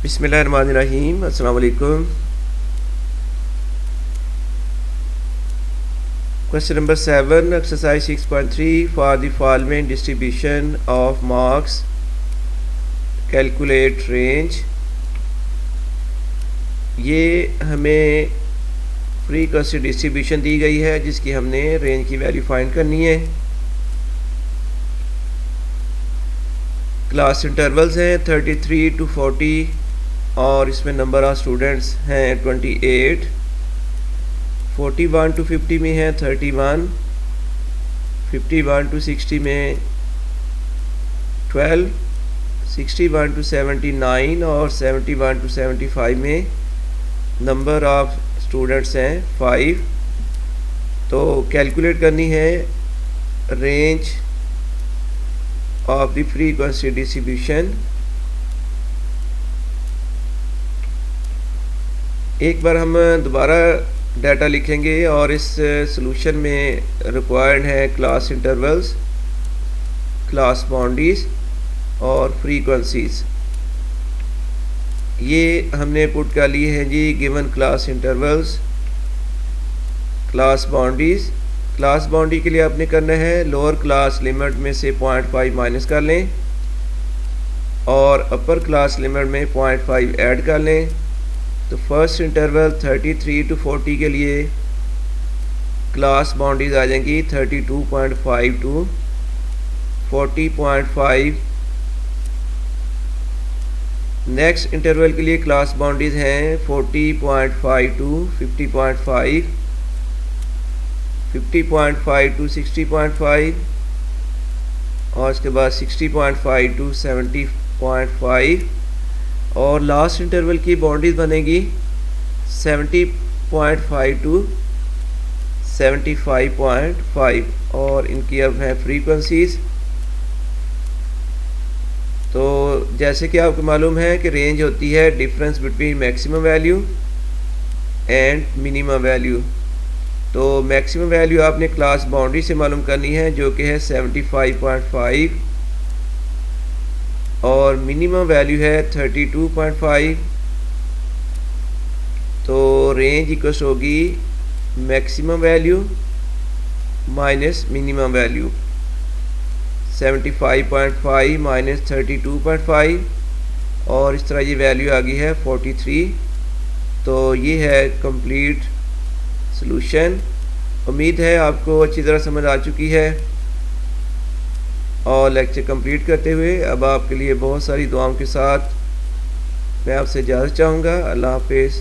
बिस्मिल्लाहिर्रहमानिर्रहीम। अस्सलाम वालेकुम। Question number 7, exercise 6.3 for the following distribution of marks, calculate range। ये हमें फ्रीक्वेंसी डिस्ट्रीब्यूशन दी गई है जिसकी हमने रेंज की वैल्यू फाइंड करनी है। क्लास इंटरवल्स हैं 33 to 40 और इसमें नंबर ऑफ स्टूडेंट्स हैं 28। 41 to 50 में है 31, 51 to 60 में 12, 61 to 79 और 71 to 75 में नंबर ऑफ स्टूडेंट्स हैं 5। तो कैलकुलेट करनी है range of the frequency distribution. एक बार हम दोबारा डाटा लिखेंगे और इस सॉल्यूशन में रिक्वायर्ड है क्लास इंटरवल्स, क्लास बाउंड्रीज और फ्रीक्वेंसीज। ये हमने पुट कर लिए हैं जी given class intervals, class boundaries. Class boundary के लिए आपने करना है लोअर क्लास लिमिट में से 0.5 माइनस कर लें और अपर क्लास लिमिट में 0.5 ऐड कर लें। तो फर्स्ट इंटरवल 33 to 40 के लिए क्लास बाउंड्रीज आ जाएंगी 32.5 to 40.5। नेक्स्ट इंटरवल के लिए क्लास बाउंड्रीज हैं 40.5 to 50.5, 50.5 to 60.5 और उसके बाद 60.5 to 70.5 और लास्ट इंटरवल की बाउंड्रीज बनेगी 70.5 to 75.5 और इनकी अब है फ्रीक्वेंसीज। तो जैसे कि आपको मालूम है कि रेंज होती है difference between maximum value and minimum value. तो मैक्सिमम वैल्यू आपने क्लास बाउंड्री से मालूम करनी है जो कि है 75.5 और मिनिमम वैल्यू है 32.5। तो रेंज इक्वल्स होगी maximum value minus minimum value, 75.5 minus 32.5 और इस तरह ये वैल्यू आ गई है 43। तो ये है कंप्लीट सॉल्यूशन। उम्मीद है आपको अच्छी तरह समझ आ चुकी है और लेक्चर कंप्लीट करते हुए अब आपके लिए बहुत सारी दुआओं के साथ मैं आपसे इजाज़त चाहूँगा। अल्लाह हाफ़िज़।